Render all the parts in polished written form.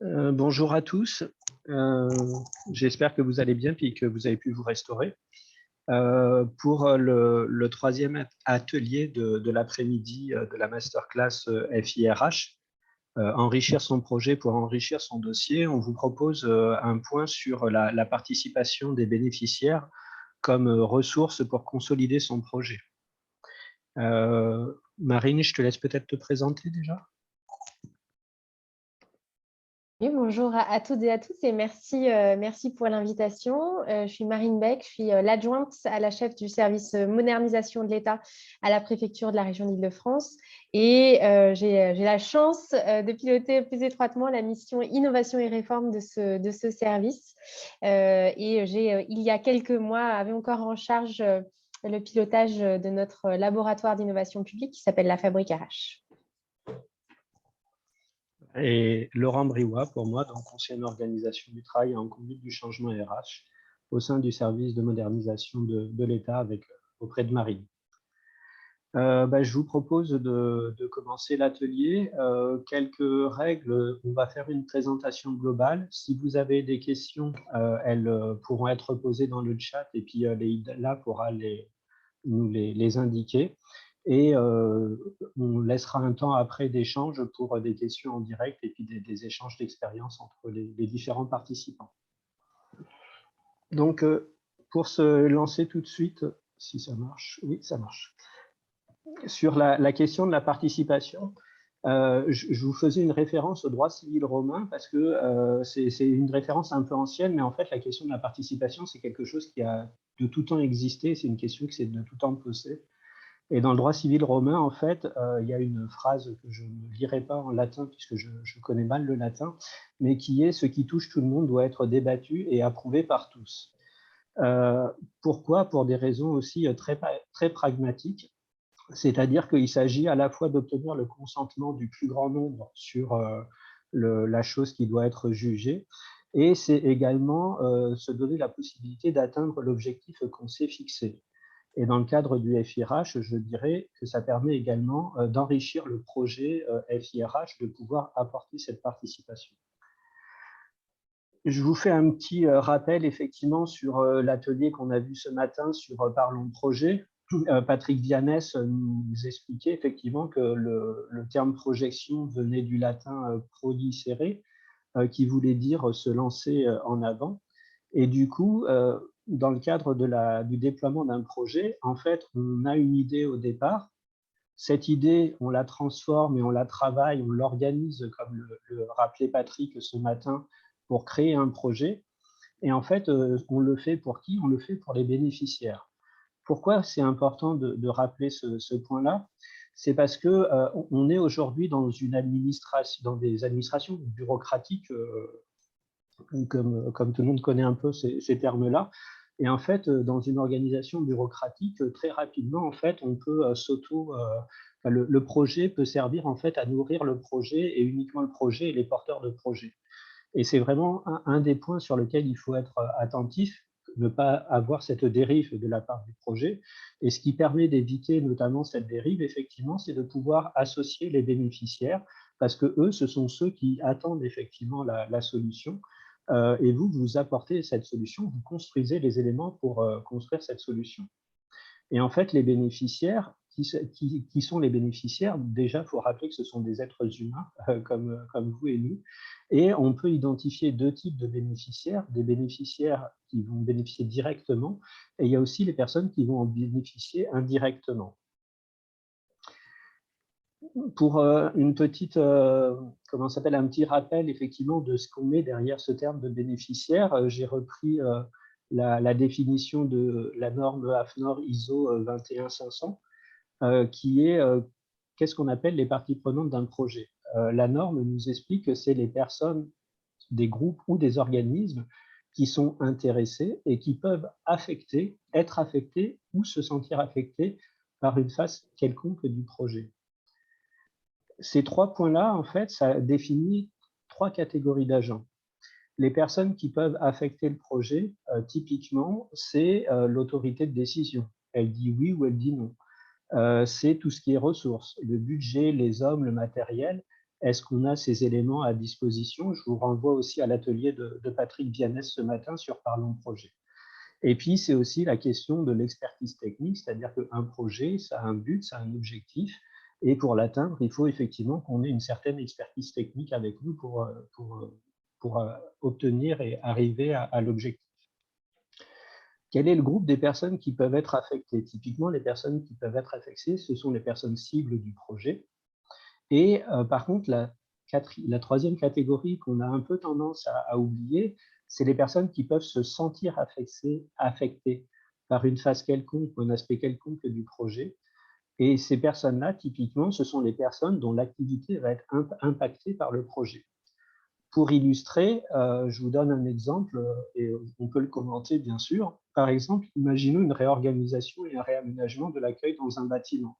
Bonjour à tous. Euh, J'espère que vous allez bien et que vous avez pu vous restaurer. Pour le troisième atelier de l'après-midi de la masterclass FIRH, enrichir son projet pour enrichir son dossier, on vous propose un point sur la participation des bénéficiaires comme ressource pour consolider son projet. Marine, je te laisse peut-être te présenter déjà. Oui, bonjour à toutes et à tous et merci pour l'invitation. Je suis Marine Beck, je suis l'adjointe à la chef du service modernisation de l'État à la préfecture de la région d'Île-de-France et j'ai la chance de piloter plus étroitement la mission innovation et réforme de ce service. Il y a quelques mois, avait encore en charge le pilotage de notre laboratoire d'innovation publique qui s'appelle la Fabrique RH. Et Laurent Briouat, pour moi, donc ancienne organisation du travail en conduite du changement RH au sein du service de modernisation de l'État auprès de Marine. Je vous propose de commencer l'atelier. Quelques règles, on va faire une présentation globale. Si vous avez des questions, elles pourront être posées dans le chat et puis Leïla pourra nous les indiquer. Et on laissera un temps après d'échange pour des questions en direct et puis des échanges d'expérience entre les différents participants. Donc, pour se lancer tout de suite, si ça marche, oui, ça marche. Sur la question de la participation, je vous faisais une référence au droit civil romain parce que c'est une référence un peu ancienne, mais en fait, la question de la participation, c'est quelque chose qui a de tout temps existé, c'est une question qui s'est de tout temps posée. Et dans le droit civil romain, en fait, il y a une phrase que je ne lirai pas en latin puisque je connais mal le latin, mais qui est « ce qui touche tout le monde doit être débattu et approuvé par tous ». Pourquoi? Pour des raisons aussi très pragmatiques. C'est-à-dire qu'il s'agit à la fois d'obtenir le consentement du plus grand nombre sur la chose qui doit être jugée, et c'est également se donner la possibilité d'atteindre l'objectif qu'on s'est fixé. Et dans le cadre du FIRH, je dirais que ça permet également d'enrichir le projet FIRH, de pouvoir apporter cette participation. Je vous fais un petit rappel effectivement sur l'atelier qu'on a vu ce matin sur Parlons projet. Patrick Vianès nous expliquait effectivement que le terme projection venait du latin prodicere, qui voulait dire se lancer en avant. Et du coup, dans le cadre du déploiement d'un projet, en fait, on a une idée au départ. Cette idée, on la transforme et on la travaille, on l'organise, comme le rappelait Patrick ce matin, pour créer un projet. Et en fait, on le fait pour qui? On le fait pour les bénéficiaires. Pourquoi c'est important de rappeler ce point-là? C'est parce que on est aujourd'hui dans dans des administrations bureaucratiques, comme tout le monde connaît un peu ces termes-là. Et en fait, dans une organisation bureaucratique, très rapidement, en fait, on peut le projet peut servir en fait à nourrir le projet et uniquement le projet et les porteurs de projet. Et c'est vraiment un des points sur lesquels il faut être attentif, ne pas avoir cette dérive de la part du projet. Et ce qui permet d'éviter notamment cette dérive, effectivement, c'est de pouvoir associer les bénéficiaires, parce que eux, ce sont ceux qui attendent effectivement la solution. Et vous apportez cette solution, vous construisez les éléments pour construire cette solution. Et en fait, les bénéficiaires, qui sont les bénéficiaires? Déjà, il faut rappeler que ce sont des êtres humains comme vous et nous. Et on peut identifier deux types de bénéficiaires. Des bénéficiaires qui vont bénéficier directement, et il y a aussi les personnes qui vont en bénéficier indirectement. Pour une petite, comment s'appelle, un petit rappel effectivement de ce qu'on met derrière ce terme de bénéficiaire, j'ai repris la définition de la norme AFNOR ISO 21500, qui est qu'est-ce qu'on appelle les parties prenantes d'un projet. La norme nous explique que c'est les personnes, des groupes ou des organismes qui sont intéressés et qui peuvent être affectés ou se sentir affectés par une phase quelconque du projet. Ces trois points-là, en fait, ça définit trois catégories d'agents. Les personnes qui peuvent affecter le projet, typiquement, c'est l'autorité de décision. Elle dit oui ou elle dit non. C'est tout ce qui est ressources, le budget, les hommes, le matériel. Est-ce qu'on a ces éléments à disposition? Je vous renvoie aussi à l'atelier de Patrick Vianès ce matin sur Parlons projet. Et puis, c'est aussi la question de l'expertise technique, c'est-à-dire qu'un projet, ça a un but, ça a un objectif, et pour l'atteindre, il faut effectivement qu'on ait une certaine expertise technique avec nous pour obtenir et arriver à l'objectif. Quel est le groupe des personnes qui peuvent être affectées? Typiquement, les personnes qui peuvent être affectées, ce sont les personnes cibles du projet. Et par contre, la troisième catégorie qu'on a un peu tendance à oublier, c'est les personnes qui peuvent se sentir affectées par une phase quelconque ou un aspect quelconque du projet. Et ces personnes-là, typiquement, ce sont les personnes dont l'activité va être impactée par le projet. Pour illustrer, je vous donne un exemple, et on peut le commenter bien sûr. Par exemple, imaginons une réorganisation et un réaménagement de l'accueil dans un bâtiment.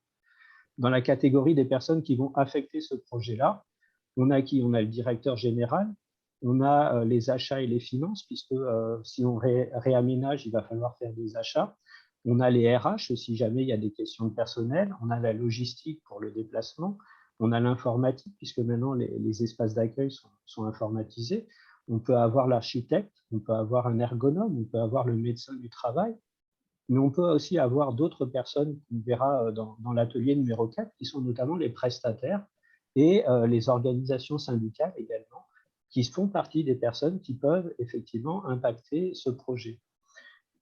Dans la catégorie des personnes qui vont affecter ce projet-là, on a qui? On a le directeur général, on a les achats et les finances, puisque si on réaménage, il va falloir faire des achats. On a les RH, si jamais il y a des questions de personnel. On a la logistique pour le déplacement. On a l'informatique, puisque maintenant les espaces d'accueil sont informatisés. On peut avoir l'architecte, on peut avoir un ergonome, on peut avoir le médecin du travail. Mais on peut aussi avoir d'autres personnes qu'on verra dans l'atelier numéro 4, qui sont notamment les prestataires et les organisations syndicales également, qui font partie des personnes qui peuvent effectivement impacter ce projet.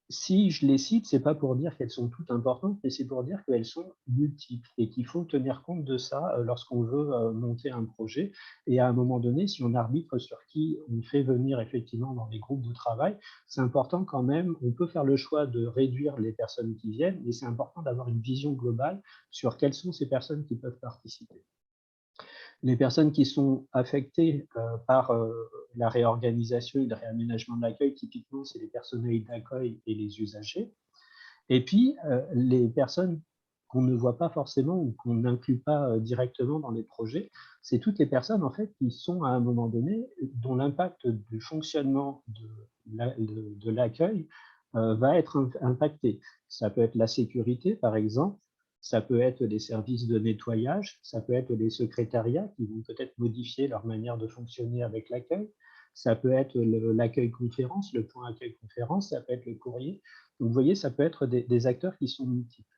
Si je les cite, ce n'est pas pour dire qu'elles sont toutes importantes, mais c'est pour dire qu'elles sont multiples et qu'il faut tenir compte de ça lorsqu'on veut monter un projet. Et à un moment donné, si on arbitre sur qui on fait venir effectivement dans les groupes de travail, c'est important quand même, on peut faire le choix de réduire les personnes qui viennent, mais c'est important d'avoir une vision globale sur quelles sont ces personnes qui peuvent participer. Les personnes qui sont affectées par la réorganisation et le réaménagement de l'accueil, typiquement, c'est les personnels d'accueil et les usagers. Et puis, les personnes qu'on ne voit pas forcément ou qu'on n'inclut pas directement dans les projets, c'est toutes les personnes en fait qui sont à un moment donné, dont l'impact du fonctionnement de l'accueil va être impacté. Ça peut être la sécurité, par exemple. Ça peut être les services de nettoyage, ça peut être les secrétariats qui vont peut-être modifier leur manière de fonctionner avec l'accueil. Ça peut être l'accueil conférence, le point accueil conférence, ça peut être le courrier. Donc, vous voyez, ça peut être des acteurs qui sont multiples.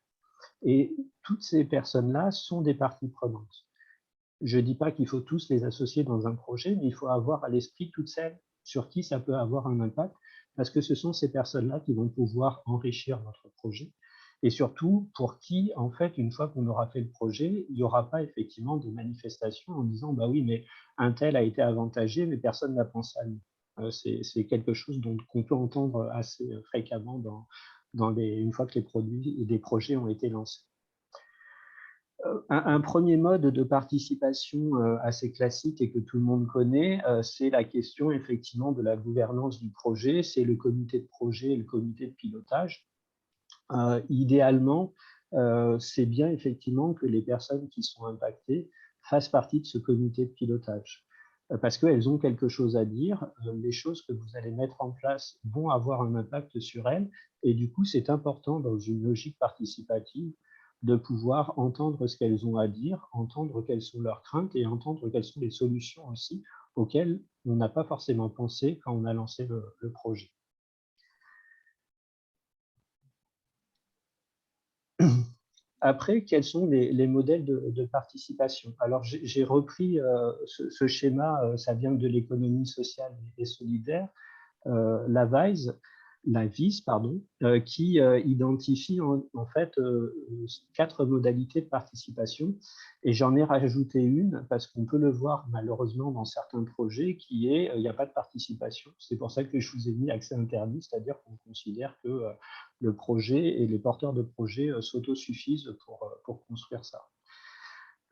Et toutes ces personnes-là sont des parties prenantes. Je ne dis pas qu'il faut tous les associer dans un projet, mais il faut avoir à l'esprit toutes celles sur qui ça peut avoir un impact, parce que ce sont ces personnes-là qui vont pouvoir enrichir notre projet. Et surtout, pour qui, en fait, une fois qu'on aura fait le projet, il n'y aura pas effectivement de manifestations en disant « bah oui, mais un tel a été avantagé, mais personne n'a pensé à lui ». C'est quelque chose qu'on peut entendre assez fréquemment une fois que les projets ont été lancés. Un premier mode de participation assez classique et que tout le monde connaît, c'est la question effectivement de la gouvernance du projet, c'est le comité de projet et le comité de pilotage. Idéalement, c'est bien effectivement que les personnes qui sont impactées fassent partie de ce comité de pilotage parce qu'elles ont quelque chose à dire. Les choses que vous allez mettre en place vont avoir un impact sur elles et du coup, c'est important dans une logique participative de pouvoir entendre ce qu'elles ont à dire, entendre quelles sont leurs craintes et entendre quelles sont les solutions aussi auxquelles on n'a pas forcément pensé quand on a lancé le projet. Après, quels sont les modèles de participation? Alors, j'ai repris ce schéma, ça vient de l'économie sociale et solidaire, la VISE, qui identifie en fait 4 modalités de participation. Et j'en ai rajouté une parce qu'on peut le voir malheureusement dans certains projets qui est il n'y a pas de participation. C'est pour ça que je vous ai mis accès interdit, c'est-à-dire qu'on considère que le projet et les porteurs de projet s'autosuffisent pour construire ça.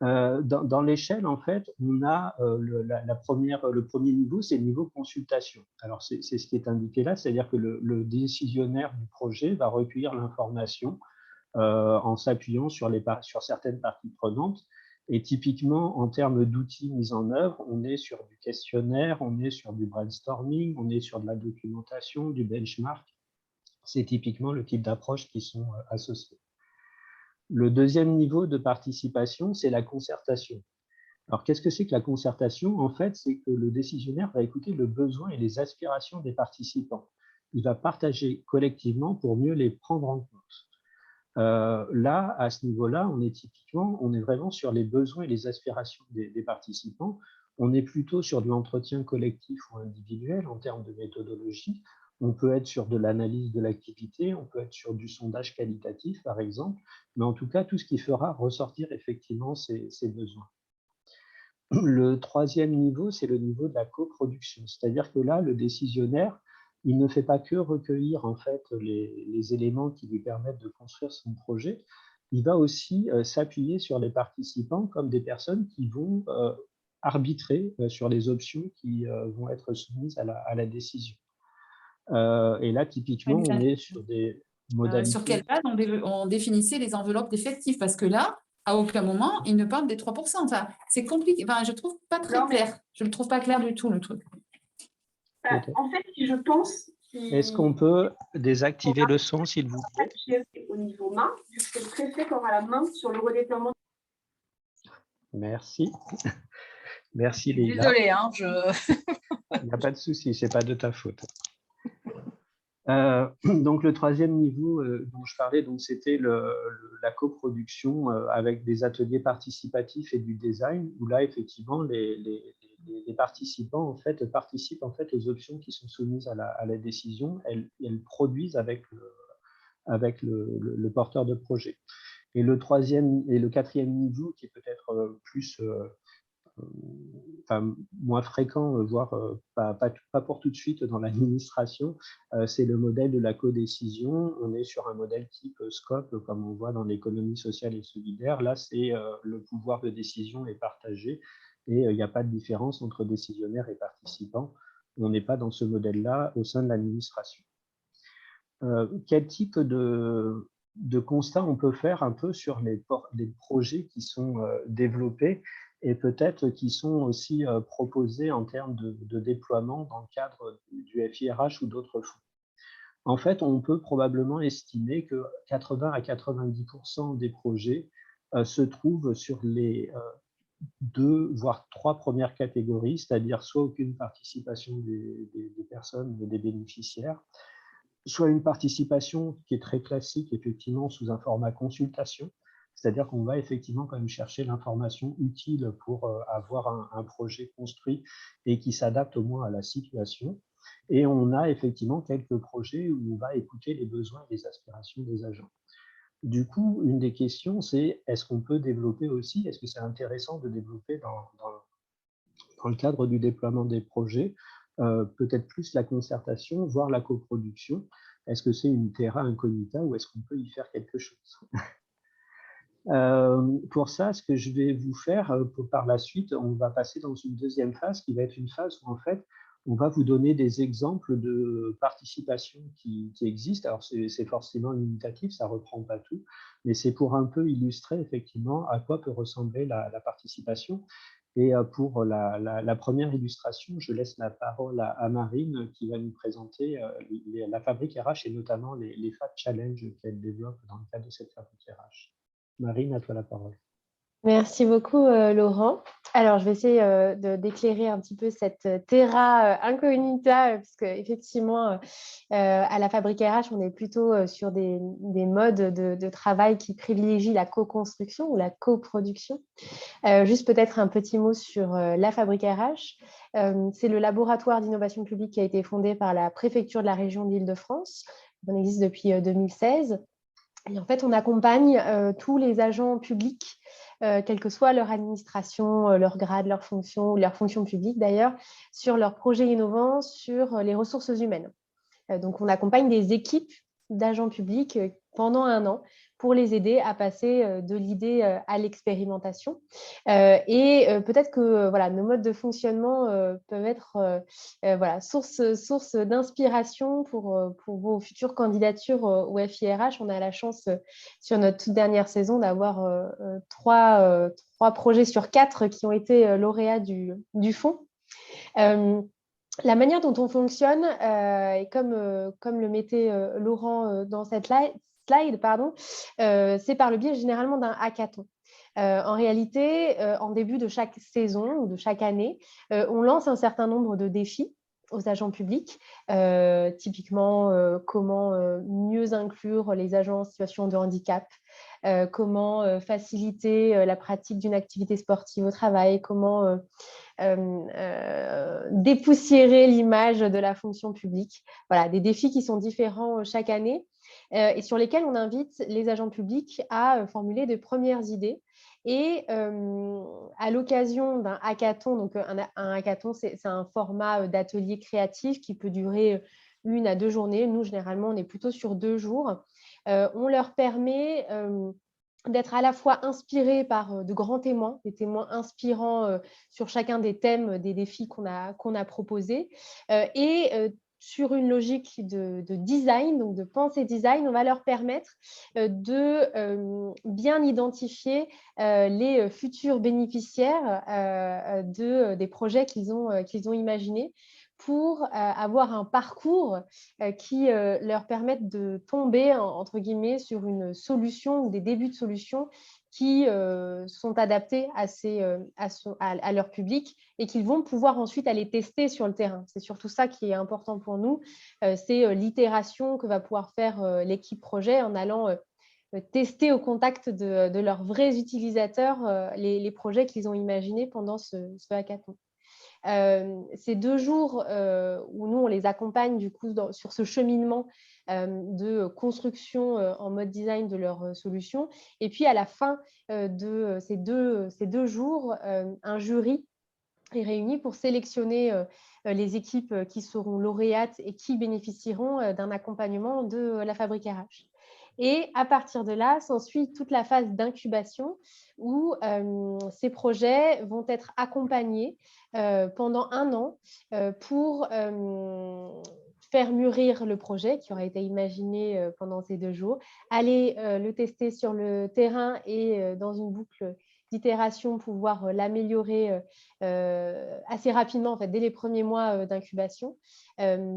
Dans l'échelle, en fait, on a le premier niveau, c'est le niveau consultation. Alors, c'est ce qui est indiqué là, c'est-à-dire que le décisionnaire du projet va recueillir l'information en s'appuyant sur certaines parties prenantes. Et typiquement, en termes d'outils mis en œuvre, on est sur du questionnaire, on est sur du brainstorming, on est sur de la documentation, du benchmark. C'est typiquement le type d'approche qui sont associées. Le deuxième niveau de participation, c'est la concertation. Alors, qu'est-ce que c'est que la concertation? En fait, c'est que le décisionnaire va écouter le besoin et les aspirations des participants. Il va partager collectivement pour mieux les prendre en compte. Là, à ce niveau-là, on est vraiment sur les besoins et les aspirations des participants. On est plutôt sur de l'entretien collectif ou individuel en termes de méthodologie. On peut être sur de l'analyse de l'activité, on peut être sur du sondage qualitatif, par exemple, mais en tout cas, tout ce qui fera ressortir effectivement ces besoins. Le troisième niveau, c'est le niveau de la coproduction. C'est-à-dire que là, le décisionnaire, il ne fait pas que recueillir en fait les éléments qui lui permettent de construire son projet. Il va aussi s'appuyer sur les participants comme des personnes qui vont arbitrer sur les options qui vont être soumises à la décision. Et là, typiquement, on est sur des Sur quelle modalités. base on définissait les enveloppes d'effectifs? Parce que là, à aucun moment, il ne parle des 3%. Enfin, c'est compliqué. Enfin, je trouve pas très clair. Je ne le trouve pas clair du tout, le truc. En fait, je pense Est-ce qu'on peut désactiver le son, s'il vous plaît? Au niveau main, c'est le préfet qui aura la main sur le redéploiement. Merci. Merci, Leïla. Désolée, hein, Il n'y a pas de souci, ce n'est pas de ta faute. Donc, le troisième niveau dont je parlais, c'était la coproduction avec des ateliers participatifs et du design, où là, effectivement, les participants en fait, participent en fait aux options qui sont soumises à la décision. Elles produisent avec le porteur de projet. Et le troisième et le quatrième niveau, qui est peut-être plus moins fréquent, voire pas pour tout de suite dans l'administration, c'est le modèle de la codécision. On est sur un modèle type SCOP, comme on voit dans l'économie sociale et solidaire. Là, c'est le pouvoir de décision est partagé et il n'y a pas de différence entre décisionnaires et participants. On n'est pas dans ce modèle-là au sein de l'administration. Quel type de constat on peut faire un peu sur les projets qui sont développés et peut-être qui sont aussi proposés en termes de déploiement dans le cadre du FIRH ou d'autres fonds? En fait, on peut probablement estimer que 80 à 90% des projets se trouvent sur les 2 voire 3 premières catégories, c'est-à-dire soit aucune participation des personnes, des bénéficiaires, soit une participation qui est très classique, effectivement, sous un format consultation, c'est-à-dire qu'on va effectivement quand même chercher l'information utile pour avoir un projet construit et qui s'adapte au moins à la situation. Et on a effectivement quelques projets où on va écouter les besoins et les aspirations des agents. Du coup, une des questions, c'est est-ce qu'on peut développer aussi, est-ce que c'est intéressant de développer dans le cadre du déploiement des projets, peut-être plus la concertation, voire la coproduction? Est-ce que c'est une terra incognita ou est-ce qu'on peut y faire quelque chose? Pour ça, ce que je vais vous faire par la suite, on va passer dans une deuxième phase qui va être une phase où en fait, on va vous donner des exemples de participation qui existent. Alors, c'est forcément limitatif, ça ne reprend pas tout, mais c'est pour un peu illustrer effectivement à quoi peut ressembler la participation. Et pour la première illustration, je laisse la parole à Marine qui va nous présenter la fabrique RH et notamment les FAB Challenge qu'elle développe dans le cadre de cette fabrique RH. Marine, à toi la parole. Merci beaucoup, Laurent. Alors, je vais essayer d'éclairer un petit peu cette terra incognita, parce qu'effectivement, à la Fabrique RH, on est plutôt sur des modes de travail qui privilégient la co-construction ou la coproduction. Juste peut-être un petit mot sur la Fabrique RH. C'est le laboratoire d'innovation publique qui a été fondé par la préfecture de la région d'Île-de-France. On existe depuis 2016. Et en fait, on accompagne tous les agents publics, quelle que soit leur administration, leur grade, leur fonction, ou leur fonction publique d'ailleurs, sur leurs projets innovants, sur les ressources humaines. Donc, on accompagne des équipes d'agents publics pendant 1 an pour les aider à passer de l'idée à l'expérimentation. Et peut-être que nos modes de fonctionnement peuvent être source d'inspiration pour vos futures candidatures au FIRH. On a la chance sur notre toute dernière saison d'avoir 3 projets sur 4 qui ont été lauréats du fonds. La manière dont on fonctionne, et comme le mettait Laurent dans cette slide, c'est par le biais généralement d'un hackathon. En réalité, en début de chaque saison ou de chaque année, on lance un certain nombre de défis aux agents publics, typiquement comment mieux inclure les agents en situation de handicap, comment faciliter la pratique d'une activité sportive au travail, comment dépoussiérer l'image de la fonction publique. Voilà, des défis qui sont différents chaque année et sur lesquels on invite les agents publics à formuler de premières idées. Et à l'occasion d'un hackathon, donc un hackathon, c'est un format d'atelier créatif qui peut durer 1 à 2 journées. Nous, généralement, on est plutôt sur 2 jours. On leur permet d'être à la fois inspirés par de grands témoins, des témoins inspirants sur chacun des thèmes, des défis qu'on a proposés. Et sur une logique de design, donc de pensée design, on va leur permettre de bien identifier les futurs bénéficiaires des projets qu'ils ont imaginés pour avoir un parcours qui leur permette de tomber, entre guillemets, sur une solution ou des débuts de solutions qui sont adaptés à leur public et qu'ils vont pouvoir ensuite aller tester sur le terrain. C'est surtout ça qui est important pour nous, c'est l'itération que va pouvoir faire l'équipe projet en allant tester au contact de leurs vrais utilisateurs les projets qu'ils ont imaginés pendant ce hackathon. Ces 2 jours où nous, on les accompagne du coup sur ce cheminement de construction en mode design de leur solution. Et puis, à la fin de ces deux jours, un jury est réuni pour sélectionner les équipes qui seront lauréates et qui bénéficieront d'un accompagnement de la Fabrique RH. Et à partir de là, s'ensuit toute la phase d'incubation où ces projets vont être accompagnés pendant 1 an pour faire mûrir le projet qui aura été imaginé pendant ces 2 jours, aller le tester sur le terrain et dans une boucle d'itération, pouvoir l'améliorer assez rapidement, en fait, dès les premiers mois d'incubation,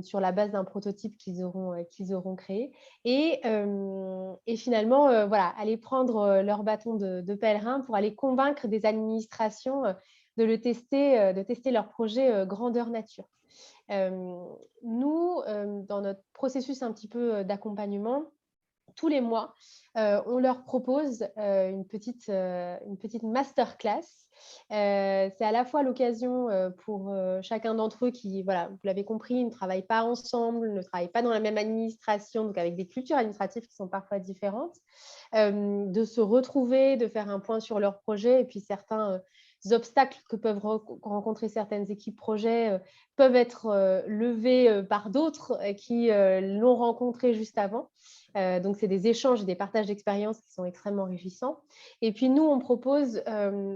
sur la base d'un prototype qu'ils auront créé. Et finalement, voilà, aller prendre leur bâton de pèlerin pour aller convaincre des administrations de tester leur projet grandeur nature. Nous, dans notre processus un petit peu d'accompagnement, tous les mois, on leur propose une petite masterclass. C'est à la fois l'occasion pour chacun d'entre eux qui, voilà, vous l'avez compris, ne travaillent pas ensemble, ne travaillent pas dans la même administration, donc avec des cultures administratives qui sont parfois différentes, de se retrouver, de faire un point sur leur projet et puis certains obstacles que peuvent rencontrer certaines équipes projets peuvent être levés par d'autres qui l'ont rencontré juste avant. Donc, c'est des échanges et des partages d'expériences qui sont extrêmement enrichissants. Et puis, nous, on propose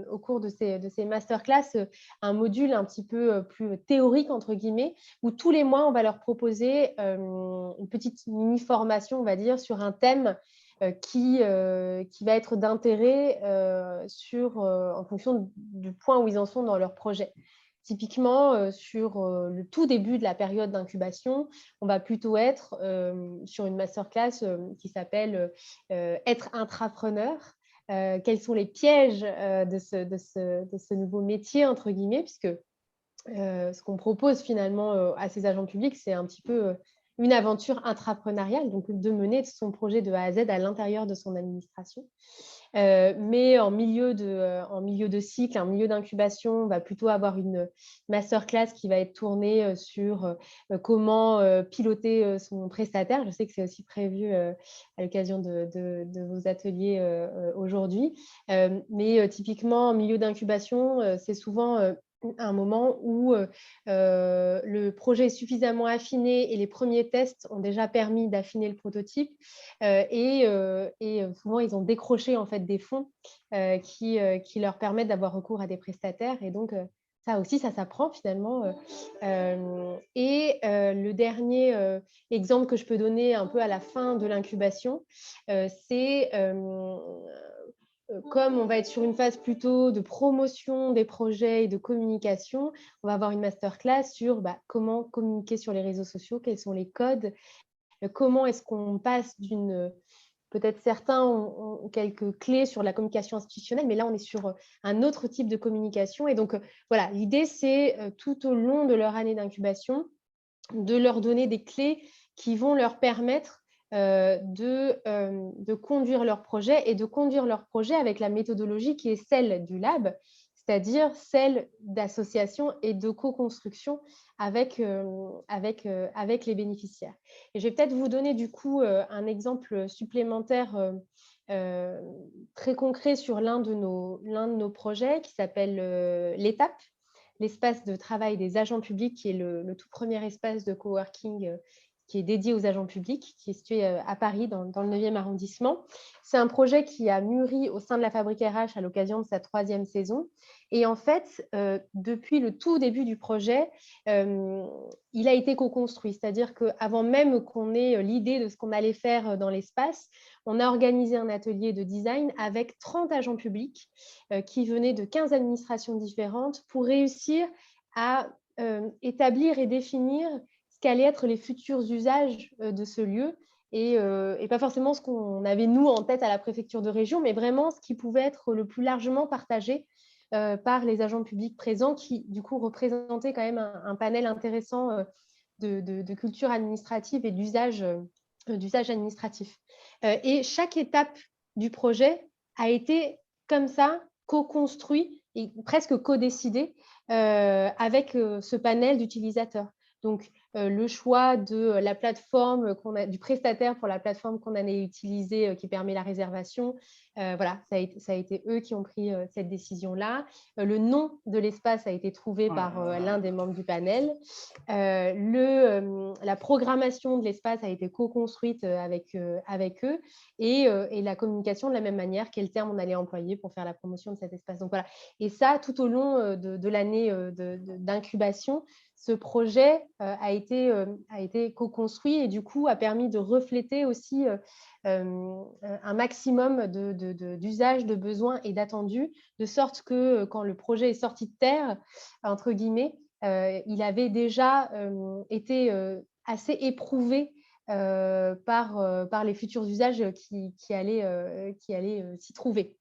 au cours de ces masterclass un module un petit peu plus théorique, entre guillemets, où tous les mois, on va leur proposer une petite mini-formation, on va dire, sur un thème qui va être d'intérêt en fonction du point où ils en sont dans leur projet. Typiquement, sur le tout début de la période d'incubation, on va plutôt être sur une masterclass qui s'appelle « Être intrapreneur ». Quels sont les pièges de ce nouveau métier, entre guillemets, puisque ce qu'on propose finalement à ces agents publics, c'est un petit peu une aventure intrapreneuriale, donc de mener son projet de A à Z à l'intérieur de son administration. Mais en milieu de cycle, en milieu d'incubation, on va plutôt avoir une masterclass qui va être tournée sur comment piloter son prestataire. Je sais que c'est aussi prévu à l'occasion de vos ateliers aujourd'hui. Mais typiquement, en milieu d'incubation, c'est souvent un moment où le projet est suffisamment affiné et les premiers tests ont déjà permis d'affiner le prototype et souvent ils ont décroché en fait des fonds qui leur permettent d'avoir recours à des prestataires et donc ça aussi, ça s'apprend finalement. Et le dernier exemple que je peux donner un peu à la fin de l'incubation, c'est comme on va être sur une phase plutôt de promotion des projets et de communication, on va avoir une masterclass sur comment communiquer sur les réseaux sociaux, quels sont les codes, comment est-ce qu'on passe d'une peut-être certains ont quelques clés sur la communication institutionnelle, mais là, on est sur un autre type de communication. Et donc, voilà, l'idée, c'est tout au long de leur année d'incubation, de leur donner des clés qui vont leur permettre de conduire leur projet et de conduire leur projet avec la méthodologie qui est celle du lab, c'est-à-dire celle d'association et de co-construction avec les bénéficiaires. Et je vais peut-être vous donner du coup un exemple supplémentaire très concret sur l'un de nos projets qui s'appelle l'étape, l'espace de travail des agents publics, qui est le tout premier espace de coworking qui est dédié aux agents publics, qui est situé à Paris, dans le 9e arrondissement. C'est un projet qui a mûri au sein de la Fabrique RH à l'occasion de sa 3e saison. Et en fait, depuis le tout début du projet, il a été co-construit. C'est-à-dire qu'avant même qu'on ait l'idée de ce qu'on allait faire dans l'espace, on a organisé un atelier de design avec 30 agents publics qui venaient de 15 administrations différentes pour réussir à établir et définir qu'allaient être les futurs usages de ce lieu et pas forcément ce qu'on avait nous en tête à la préfecture de région, mais vraiment ce qui pouvait être le plus largement partagé par les agents publics présents qui du coup représentaient quand même un panel intéressant de culture administrative et d'usage administratif. Et chaque étape du projet a été comme ça co-construit et presque co-décidé avec ce panel d'utilisateurs. Donc, le choix de la plateforme du prestataire pour la plateforme qu'on allait utiliser qui permet la réservation. Voilà, ça a été eux qui ont pris cette décision-là. Le nom de l'espace a été trouvé par l'un des membres du panel. La programmation de l'espace a été co-construite avec eux et la communication de la même manière, quel terme on allait employer pour faire la promotion de cet espace. Donc, voilà. Et ça, tout au long de l'année d'incubation, ce projet a été co-construit et du coup a permis de refléter aussi un maximum d'usages, de besoins et d'attendus, de sorte que quand le projet est sorti de terre, entre guillemets, il avait déjà été assez éprouvé par les futurs usages qui allaient s'y trouver.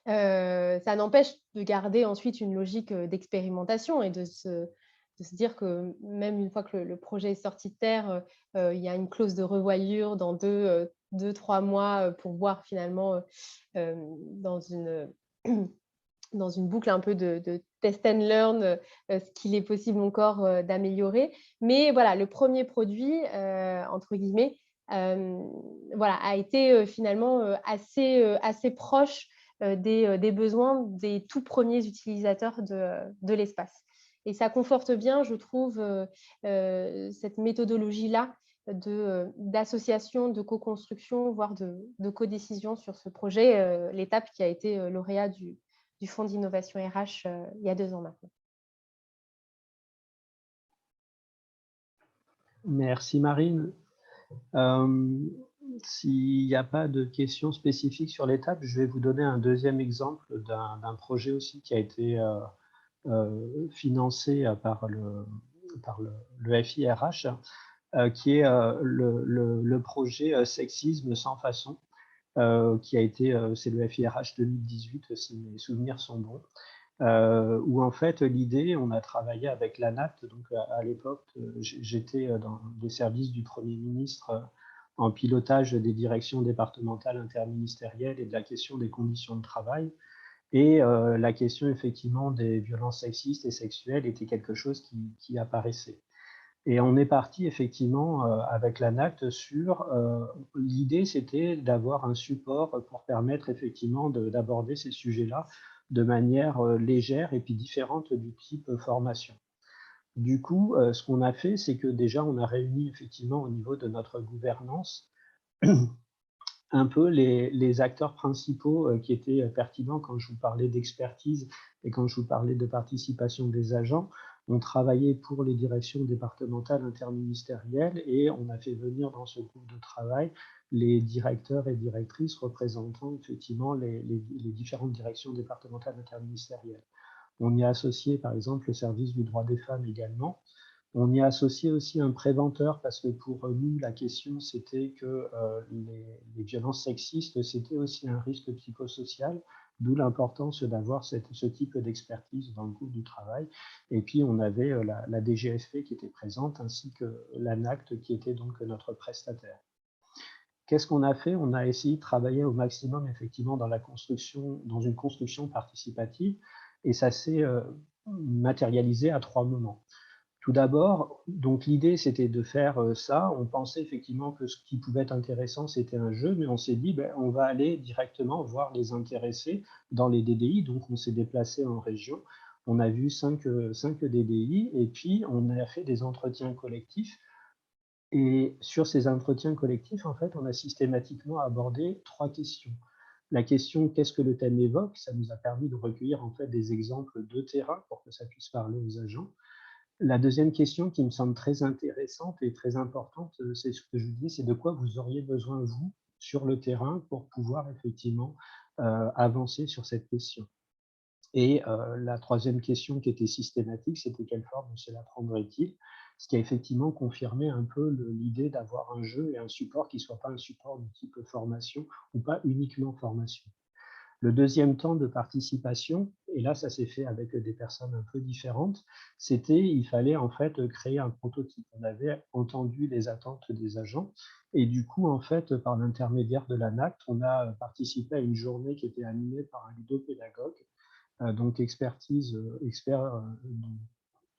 Ça n'empêche de garder ensuite une logique d'expérimentation et de se dire que même une fois que le projet est sorti de terre, il y a une clause de revoyure dans 2-3 mois pour voir finalement dans une boucle un peu de test and learn ce qu'il est possible encore d'améliorer. Mais voilà, le premier produit, entre guillemets, voilà, a été finalement assez proche des besoins des tout premiers utilisateurs de l'espace. Et ça conforte bien, je trouve, cette méthodologie-là d'association, de co-construction, voire de co-décision sur ce projet, l'étape qui a été lauréat du Fonds d'innovation RH il y a 2 ans maintenant. Merci Marine. S'il n'y a pas de questions spécifiques sur l'étape, je vais vous donner un deuxième exemple d'un projet aussi qui a été financé par le FIRH, qui est le projet Sexisme sans façon, qui a été, c'est le FIRH 2018, si mes souvenirs sont bons, où en fait l'idée, on a travaillé avec l'ANACT, donc à l'époque j'étais dans les services du Premier ministre en pilotage des directions départementales interministérielles et de la question des conditions de travail. Et la question effectivement des violences sexistes et sexuelles était quelque chose qui apparaissait. Et on est parti effectivement avec l'ANACT sur l'idée, c'était d'avoir un support pour permettre effectivement d'aborder ces sujets-là de manière légère et puis différente du type formation. Du coup, ce qu'on a fait, c'est que déjà on a réuni effectivement au niveau de notre gouvernance un peu les acteurs principaux qui étaient pertinents quand je vous parlais d'expertise et quand je vous parlais de participation des agents. On travaillait pour les directions départementales interministérielles et on a fait venir dans ce groupe de travail les directeurs et directrices représentant effectivement les différentes directions départementales interministérielles. On y a associé par exemple le service du droit des femmes également, On y a associé aussi un préventeur parce que pour nous, la question, c'était que les violences sexistes, c'était aussi un risque psychosocial, d'où l'importance d'avoir ce type d'expertise dans le groupe du travail. Et puis, on avait la DGFP qui était présente, ainsi que l'ANACT qui était donc notre prestataire. Qu'est-ce qu'on a fait? On a essayé de travailler au maximum, effectivement, dans une construction participative, et ça s'est matérialisé à 3 moments. Tout d'abord, donc l'idée, c'était de faire ça. On pensait effectivement que ce qui pouvait être intéressant, c'était un jeu, mais on s'est dit, ben, on va aller directement voir les intéressés dans les DDI. Donc, on s'est déplacé en région. On a vu 5 DDI, et puis on a fait des entretiens collectifs. Et sur ces entretiens collectifs, en fait, on a systématiquement abordé 3 questions. La question qu'est-ce que le thème évoque? Ça nous a permis de recueillir en fait des exemples de terrain pour que ça puisse parler aux agents. La deuxième question qui me semble très intéressante et très importante, c'est ce que je vous dis, c'est de quoi vous auriez besoin, vous, sur le terrain, pour pouvoir effectivement avancer sur cette question. Et la troisième question qui était systématique, c'était quelle forme cela prendrait-il? Ce qui a effectivement confirmé un peu l'idée d'avoir un jeu et un support qui ne soit pas un support de type formation ou pas uniquement formation. Le deuxième temps de participation, et là ça s'est fait avec des personnes un peu différentes, c'était il fallait en fait créer un prototype. On avait entendu les attentes des agents et du coup en fait par l'intermédiaire de l'ANACT, on a participé à une journée qui était animée par un ludopédagogue, donc expert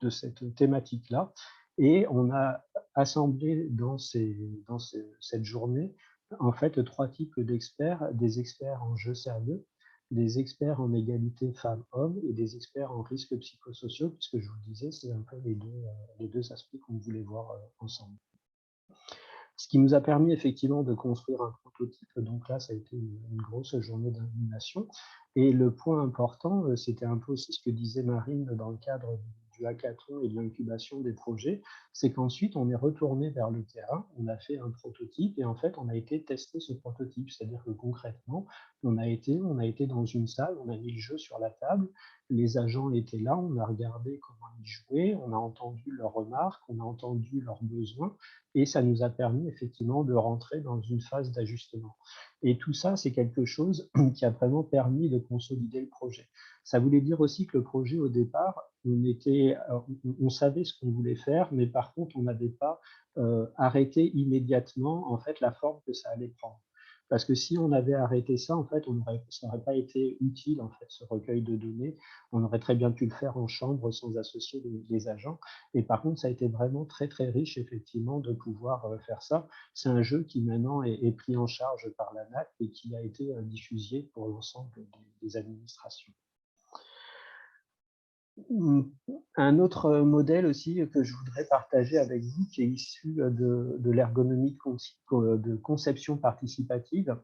de cette thématique-là, et on a assemblé dans cette journée en fait 3 types d'experts, des experts en jeu sérieux, des experts en égalité femmes-hommes et des experts en risques psychosociaux, puisque je vous le disais, c'est un peu les deux aspects qu'on voulait voir ensemble. Ce qui nous a permis effectivement de construire un prototype. Donc là, ça a été une grosse journée d'animation. Et le point important, c'était un peu aussi ce que disait Marine dans le cadre du hackathon et de l'incubation des projets, c'est qu'ensuite, on est retourné vers le terrain, on a fait un prototype et en fait, on a été tester ce prototype. C'est-à-dire que concrètement, on a été dans une salle, on a mis le jeu sur la table, les agents étaient là, on a regardé comment ils jouaient, on a entendu leurs remarques, on a entendu leurs besoins, et ça nous a permis effectivement de rentrer dans une phase d'ajustement. Et tout ça, c'est quelque chose qui a vraiment permis de consolider le projet. Ça voulait dire aussi que le projet, au départ, on savait ce qu'on voulait faire, mais par contre, on n'avait pas arrêté immédiatement en fait la forme que ça allait prendre. Parce que si on avait arrêté ça, en fait, ça n'aurait pas été utile, en fait, ce recueil de données. On aurait très bien pu le faire en chambre sans associer les agents. Et par contre, ça a été vraiment très, très riche, effectivement, de pouvoir faire ça. C'est un jeu qui maintenant est pris en charge par l'ANAC et qui a été diffusé pour l'ensemble des administrations. Un autre modèle aussi que je voudrais partager avec vous, qui est issu de l'ergonomie de conception participative.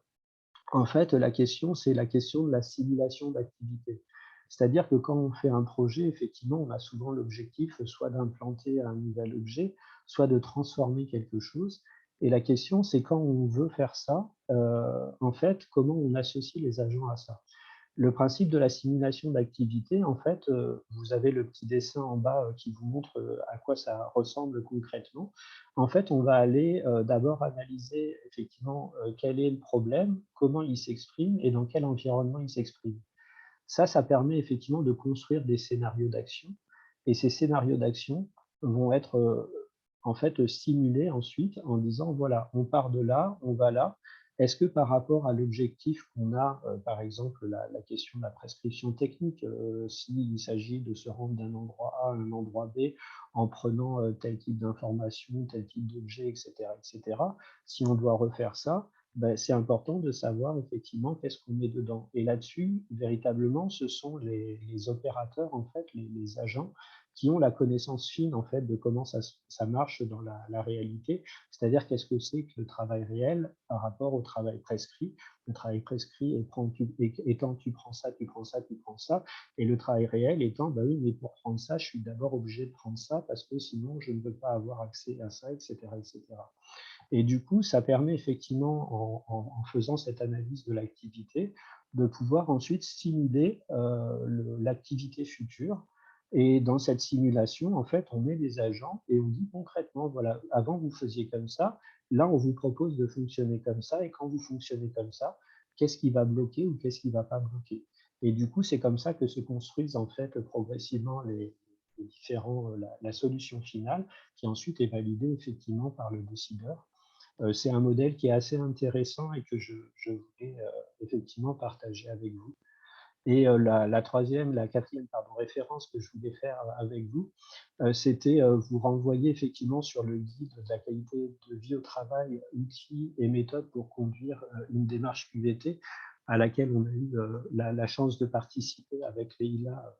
En fait, la question, c'est la question de la simulation d'activité. C'est-à-dire que quand on fait un projet, effectivement, on a souvent l'objectif soit d'implanter un nouvel objet, soit de transformer quelque chose. Et la question, c'est quand on veut faire ça, en fait, comment on associe les agents à ça. Le principe de la simulation d'activité, en fait, vous avez le petit dessin en bas qui vous montre à quoi ça ressemble concrètement. En fait, on va aller d'abord analyser effectivement quel est le problème, comment il s'exprime et dans quel environnement il s'exprime. Ça permet effectivement de construire des scénarios d'action. Et ces scénarios d'action vont être en fait simulés ensuite en disant, voilà, on part de là, on va là. Est-ce que par rapport à l'objectif qu'on a, par exemple, la question de la prescription technique, s'il s'agit de se rendre d'un endroit A à un endroit B en prenant tel type d'information, tel type d'objet, etc., si on doit refaire ça, ben, c'est important de savoir effectivement qu'est-ce qu'on met dedans. Et là-dessus, véritablement, ce sont les opérateurs, en fait, les agents, qui ont la connaissance fine en fait de comment ça marche dans la réalité, c'est-à-dire qu'est-ce que c'est que le travail réel par rapport au travail prescrit. Le travail prescrit étant tu prends ça, tu prends ça, tu prends ça, et le travail réel étant bah oui, mais pour prendre ça, je suis d'abord obligé de prendre ça parce que sinon je ne peux pas avoir accès à ça, etc., etc. Et du coup, ça permet effectivement, en faisant cette analyse de l'activité, de pouvoir ensuite simuler l'activité future Et dans cette simulation, en fait, on met des agents et on dit concrètement, voilà, avant vous faisiez comme ça, là on vous propose de fonctionner comme ça, et quand vous fonctionnez comme ça, qu'est-ce qui va bloquer ou qu'est-ce qui ne va pas bloquer. Et du coup, c'est comme ça que se construisent en fait progressivement les différents, la solution finale, qui ensuite est validée effectivement par le décideur. C'est un modèle qui est assez intéressant et que je voulais effectivement partager avec vous. Et la quatrième pardon, référence que je voulais faire avec vous, c'était vous renvoyer effectivement sur le guide de la qualité de vie au travail, outils et méthodes pour conduire une démarche QVT, à laquelle on a eu la chance de participer avec Leïla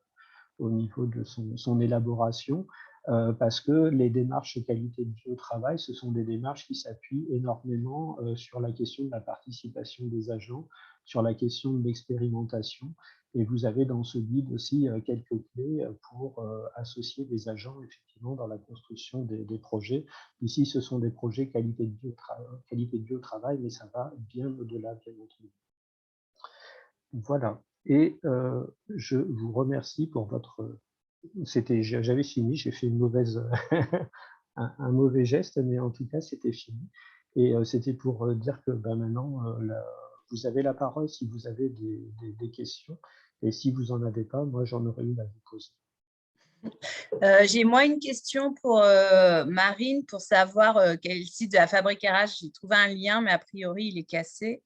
au niveau de son élaboration, parce que les démarches qualité de vie au travail, ce sont des démarches qui s'appuient énormément sur la question de la participation des agents, sur la question de l'expérimentation. Et vous avez dans ce guide aussi quelques clés pour associer des agents effectivement dans la construction des projets. Ici, ce sont des projets qualité de vie au travail, mais ça va bien au-delà, bien entendu. Voilà. Et je vous remercie pour votre... J'avais fini, j'ai fait une mauvaise, un mauvais geste, mais en tout cas, c'était fini. Et c'était pour dire que maintenant, vous avez la parole si vous avez des questions. Et si vous n'en avez pas, moi, j'en aurais une à vous poser. J'ai moi une question pour Marine, pour savoir quel est le site de la Fabrique RH. J'ai trouvé un lien, mais a priori, il est cassé.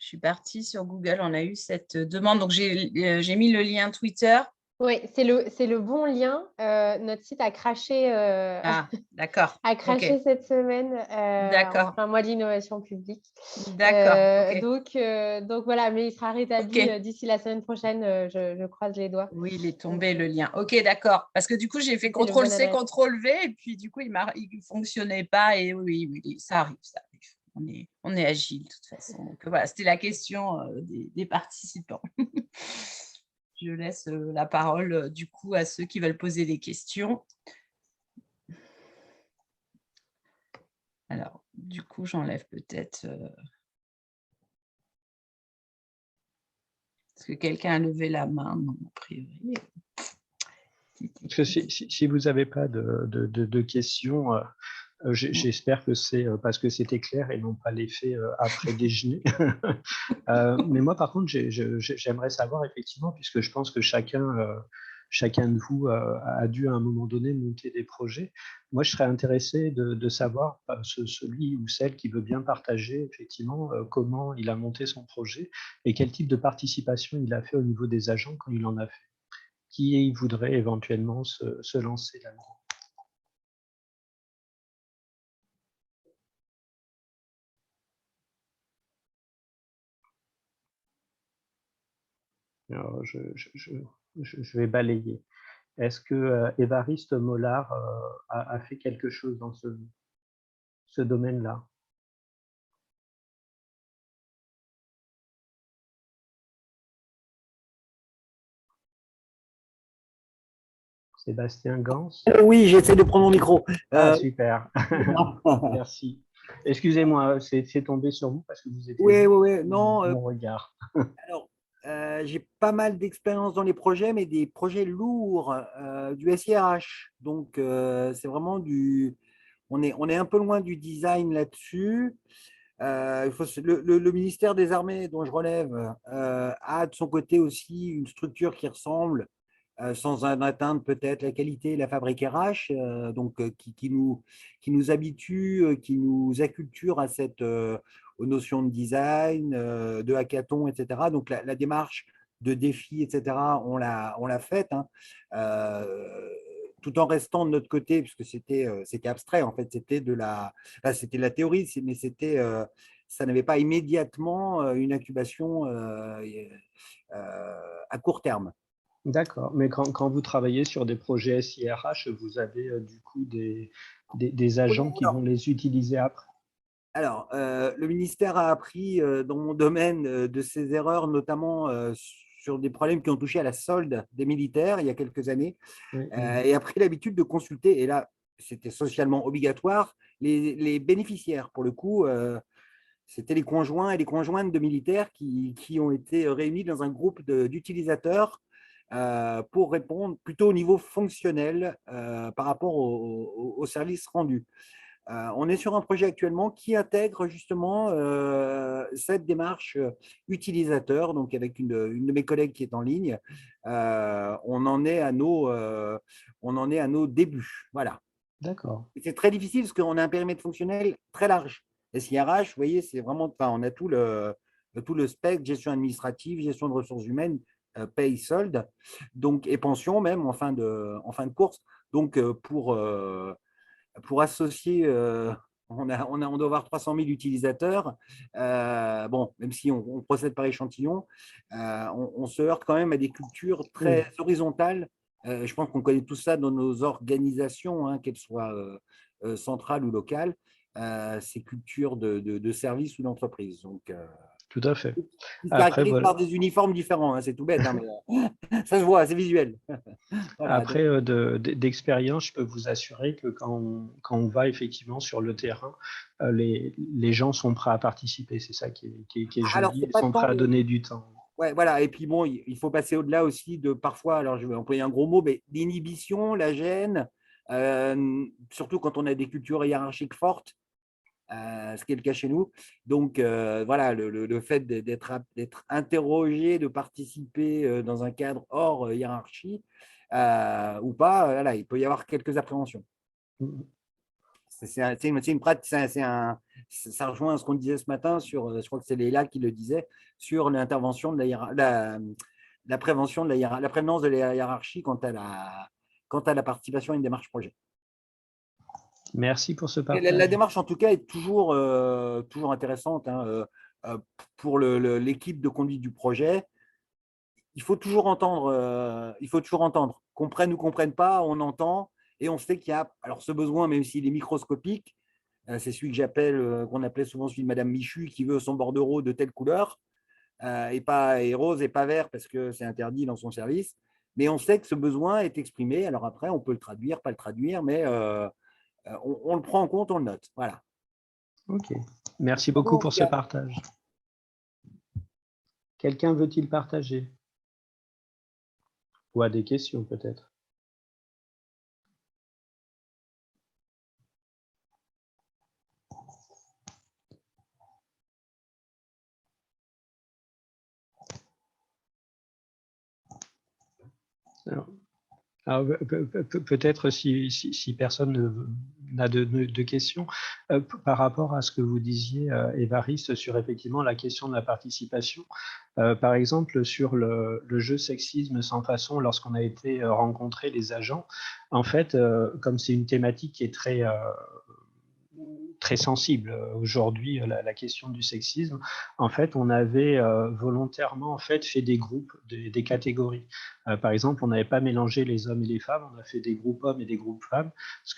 Je suis partie sur Google, on a eu cette demande. Donc, j'ai mis le lien Twitter. Oui, c'est le bon lien. Notre site a craché, d'accord. a craché cette semaine D'accord. en plein mois de l'innovation publique. D'accord. Donc voilà, mais il sera rétabli d'ici la semaine prochaine. Je croise les doigts. Oui, il est tombé le lien. Ok, d'accord. Parce que du coup, j'ai fait CTRL-C, CTRL-V et puis du coup, il ne fonctionnait pas. Et oui, ça arrive, ça arrive. On est agile de toute façon. Donc voilà, c'était la question des participants. Je laisse la parole du coup à ceux qui veulent poser des questions. Alors, du coup, j'enlève peut-être... Est-ce que quelqu'un a levé la main? Non, a priori. Si vous n'avez pas de questions, j'espère que c'est parce que c'était clair et non pas l'effet après déjeuner. Mais moi, par contre, j'aimerais savoir effectivement, puisque je pense que chacun de vous a dû à un moment donné monter des projets. Moi, je serais intéressé de savoir celui ou celle qui veut bien partager effectivement comment il a monté son projet et quel type de participation il a fait au niveau des agents quand il en a fait. Qui voudrait éventuellement se lancer là-dedans? Alors, je vais balayer. Est-ce que Évariste Mollard a fait quelque chose dans ce domaine-là? Sébastien Gans? Oui, j'essaie de prendre mon micro. Ah, super. Merci. Excusez-moi, c'est tombé sur vous parce que vous étiez oui. Non, mon regard. Alors, j'ai pas mal d'expérience dans les projets, mais des projets lourds, du SIRH. Donc, c'est vraiment on est un peu loin du design là-dessus. Le ministère des Armées, dont je relève, a de son côté aussi une structure qui ressemble, sans en atteindre peut-être la qualité et la Fabrique RH, qui nous habitue, qui nous acculture aux notions de design, de hackathon, etc. Donc la démarche de défi, etc., on l'a faite, hein, tout en restant de notre côté, puisque c'était abstrait, en fait, c'était de la théorie, mais ça n'avait pas immédiatement une incubation à court terme. D'accord, mais quand vous travaillez sur des projets SIRH, vous avez du coup des agents qui vont les utiliser après? Alors, le ministère a appris dans mon domaine de ses erreurs, notamment sur des problèmes qui ont touché à la solde des militaires il y a quelques années, et a pris l'habitude de consulter, et là, c'était socialement obligatoire, les bénéficiaires. Pour le coup, c'était les conjoints et les conjointes de militaires qui ont été réunis dans un groupe d'utilisateurs pour répondre plutôt au niveau fonctionnel par rapport au service rendu. On est sur un projet actuellement qui intègre justement cette démarche utilisateur, donc avec une de mes collègues qui est en ligne. On en est à nos débuts. Voilà. D'accord. C'est très difficile parce qu'on a un périmètre fonctionnel très large. SIRH, vous voyez, c'est vraiment, enfin, on a tout le spectre, gestion administrative, gestion de ressources humaines, paye, solde, donc, et pension même en fin de course. Donc, pour associer, on doit avoir 300 000 utilisateurs. Bon, même si on procède par échantillon, on se heurte quand même à des cultures très horizontales. Je pense qu'on connaît tout ça dans nos organisations, hein, qu'elles soient centrales ou locales, ces cultures de services ou d'entreprise. Donc, tout à fait. Ils se Après, caractérisent par des uniformes différents, hein, c'est tout bête, hein, mais ça se voit, c'est visuel. Voilà, après, d'expérience, je peux vous assurer que quand on va effectivement sur le terrain, les gens sont prêts à participer. C'est ça qui est alors, joli. c'est Ils pas sont prêts tant à donner du temps. Ouais, voilà. Et puis bon, il faut passer au-delà aussi de parfois, alors je vais employer un gros mot, mais l'inhibition, la gêne, surtout quand on a des cultures hiérarchiques fortes, ce qui est le cas chez nous. Donc voilà, le fait d'être interrogé, de participer dans un cadre hors hiérarchie ou pas, voilà, il peut y avoir quelques appréhensions. C'est une pratique, ça rejoint ce qu'on disait ce matin sur, je crois que c'est Léla qui le disait, sur l'intervention de la prévention de la prévenance de la hiérarchie quant à la participation à une démarche projet. Merci pour ce partage. La démarche, en tout cas, est toujours intéressante, hein, pour l'équipe de conduite du projet. Il faut toujours entendre, qu'on prenne ou qu'on ne prenne pas, on entend, et on sait qu'il y a, alors ce besoin, même s'il est microscopique, c'est celui que qu'on appelait souvent celui de Madame Michu, qui veut son bordereau de telle couleur, et rose et pas vert parce que c'est interdit dans son service. Mais on sait que ce besoin est exprimé. Alors après, on peut le traduire, pas le traduire, mais on le prend en compte, on le note. Voilà. Ok. Merci beaucoup pour ce partage. Quelqu'un veut-il partager? Ou a des questions peut-être? Alors, peut-être si personne n'a de questions, par rapport à ce que vous disiez, Évariste, sur effectivement la question de la participation, par exemple sur le jeu Sexisme sans façon, lorsqu'on a été rencontrer les agents, en fait, comme c'est une thématique qui est très sensible aujourd'hui, la question du sexisme. En fait, on avait volontairement fait des groupes, des catégories. Par exemple, on n'avait pas mélangé les hommes et les femmes, on a fait des groupes hommes et des groupes femmes,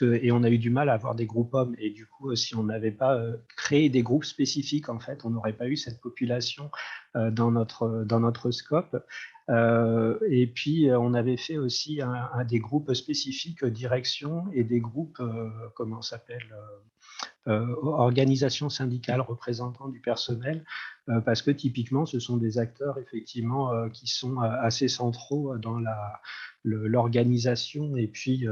et on a eu du mal à avoir des groupes hommes. Et du coup, si on n'avait pas créé des groupes spécifiques, en fait, on n'aurait pas eu cette population dans notre scope. Et puis, on avait fait aussi des groupes spécifiques direction et des groupes, comment ça s'appelle, organisations syndicales représentant du personnel, parce que typiquement, ce sont des acteurs effectivement qui sont assez centraux dans l'organisation et puis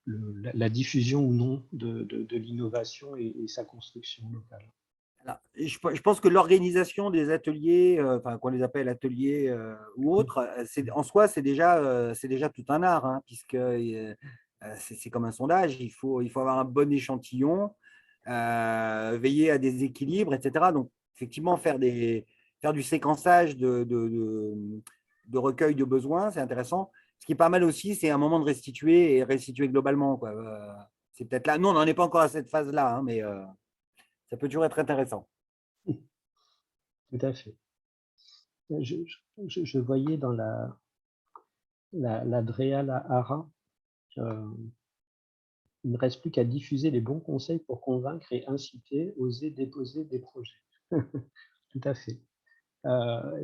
la diffusion ou non de l'innovation et sa construction locale. Alors, je pense que l'organisation des ateliers, qu'on les appelle ateliers ou autres, en soi, c'est déjà tout un art, hein, puisque c'est comme un sondage, il faut avoir un bon échantillon, veiller à des équilibres, etc. Donc, effectivement, faire du séquençage de recueil de besoins, c'est intéressant. Ce qui est pas mal aussi, c'est un moment de restituer et restituer globalement, quoi. C'est peut-être là. Nous, on n'en est pas encore à cette phase-là, hein, mais ça peut toujours être intéressant. Tout à fait. Je voyais dans la Drea Hara, il ne reste plus qu'à diffuser les bons conseils pour convaincre et inciter, oser déposer des projets. Tout à fait.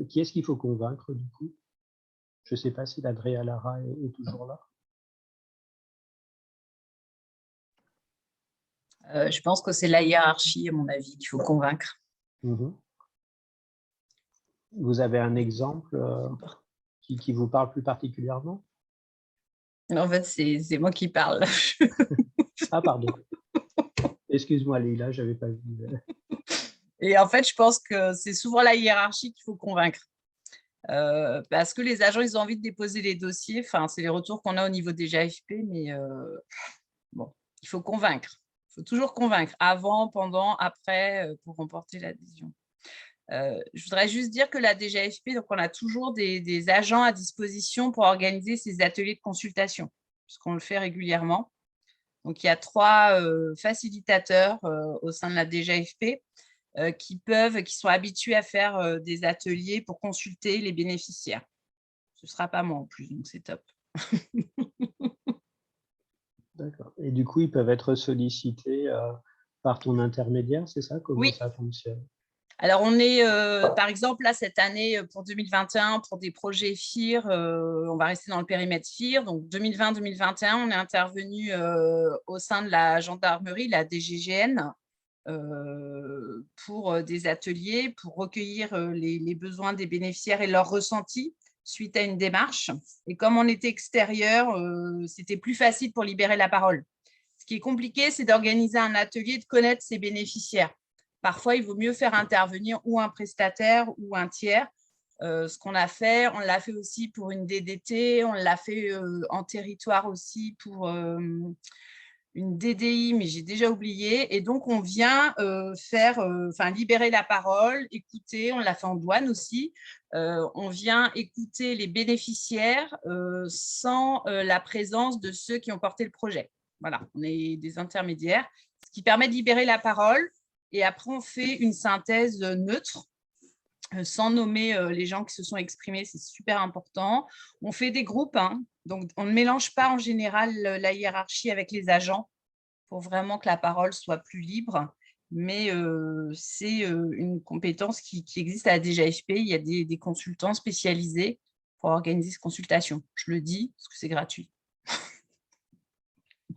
Qui est-ce qu'il faut convaincre du coup? Je ne sais pas si la Drea Lara est toujours là. Je pense que c'est la hiérarchie, à mon avis, qu'il faut convaincre. Vous avez un exemple qui vous parle plus particulièrement? En fait, c'est moi qui parle. Ah, pardon. Excuse-moi, Leïla, je n'avais pas vu. Et en fait, je pense que c'est souvent la hiérarchie qu'il faut convaincre. Parce que les agents, ils ont envie de déposer les dossiers. Enfin, c'est les retours qu'on a au niveau des GAFP, mais bon, il faut convaincre. Il faut toujours convaincre, avant, pendant, après, pour remporter l'adhésion. Je voudrais juste dire que la DGAFP, donc on a toujours des agents à disposition pour organiser ces ateliers de consultation, puisqu'on le fait régulièrement. Donc, il y a 3 facilitateurs au sein de la DGAFP qui sont habitués à faire des ateliers pour consulter les bénéficiaires. Ce ne sera pas moi en plus, donc c'est top. D'accord. Et du coup, ils peuvent être sollicités par ton intermédiaire, c'est ça? Comment Oui. ça fonctionne? Alors, on est, par exemple, là, cette année, pour 2021, pour des projets FIR, on va rester dans le périmètre FIR. Donc, 2020-2021, on est intervenu au sein de la gendarmerie, la DGGN, pour des ateliers, pour recueillir les besoins des bénéficiaires et leurs ressentis suite à une démarche. Et comme on était extérieur, c'était plus facile pour libérer la parole. Ce qui est compliqué, c'est d'organiser un atelier, de connaître ses bénéficiaires. Parfois, il vaut mieux faire intervenir ou un prestataire ou un tiers. Ce qu'on a fait, on l'a fait aussi pour une DDT, on l'a fait en territoire aussi pour une DDI, mais j'ai déjà oublié. Et donc, on vient libérer la parole, écouter, on l'a fait en douane aussi. On vient écouter les bénéficiaires sans la présence de ceux qui ont porté le projet. Voilà, on est des intermédiaires, ce qui permet de libérer la parole. Et après, on fait une synthèse neutre, sans nommer les gens qui se sont exprimés, c'est super important. On fait des groupes, hein, donc on ne mélange pas en général la hiérarchie avec les agents pour vraiment que la parole soit plus libre. Mais c'est une compétence qui existe à la DGAFP. Il y a des consultants spécialisés pour organiser ces consultations. Je le dis parce que c'est gratuit.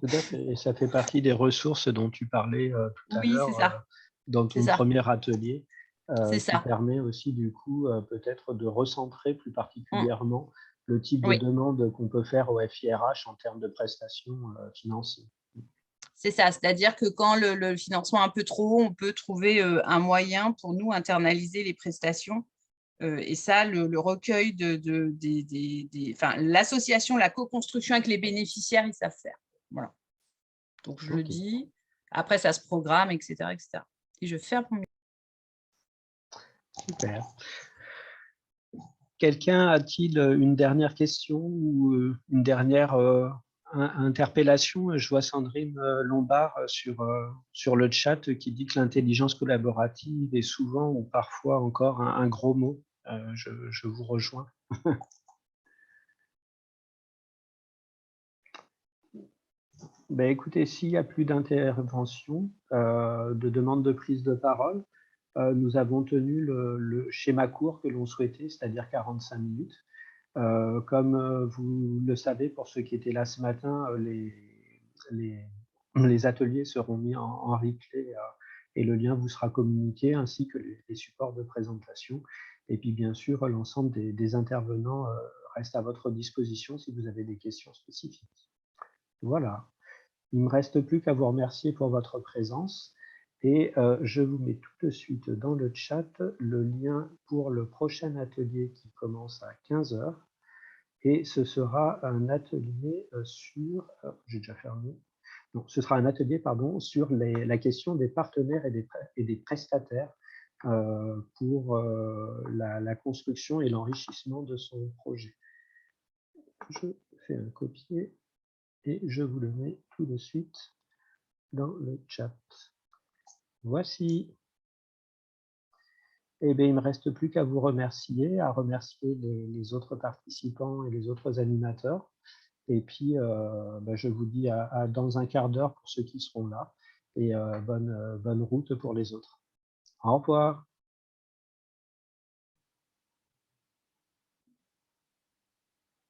Tout à fait. Et ça fait partie des ressources dont tu parlais tout à l'heure dans ton premier atelier, qui permet aussi du coup peut-être de recentrer plus particulièrement le type de demande qu'on peut faire au FIRH en termes de prestations financières. C'est ça, c'est-à-dire que quand le financement est un peu trop haut, on peut trouver un moyen pour nous internaliser les prestations. Et ça, le recueil l'association, la co-construction avec les bénéficiaires, ils savent faire. Voilà. Donc, je le dis. Après, ça se programme, etc. etc. Et je ferme mon micro. Super. Quelqu'un a-t-il une dernière question ou une dernière interpellation? Je vois Sandrine Lombard sur le chat qui dit que l'intelligence collaborative est souvent ou parfois encore un gros mot. Je vous rejoins. Ben, écoutez, s'il n'y a plus d'intervention, de demande de prise de parole, nous avons tenu le schéma court que l'on souhaitait, c'est-à-dire 45 minutes. Comme vous le savez, pour ceux qui étaient là ce matin, les ateliers seront mis en replay et le lien vous sera communiqué, ainsi que les supports de présentation. Et puis, bien sûr, l'ensemble des intervenants reste à votre disposition si vous avez des questions spécifiques. Voilà. Il ne me reste plus qu'à vous remercier pour votre présence et je vous mets tout de suite dans le chat le lien pour le prochain atelier qui commence à 15 h et ce sera un atelier sur… j'ai déjà fermé. Non, ce sera un atelier sur la question des partenaires et des prestataires pour la construction et l'enrichissement de son projet. Je fais un copier et je vous le mets tout de suite dans le chat. Voici. Eh bien, il ne me reste plus qu'à vous remercier, à remercier les autres participants et les autres animateurs. Et puis, je vous dis dans un quart d'heure pour ceux qui seront là et bonne route pour les autres. Au revoir.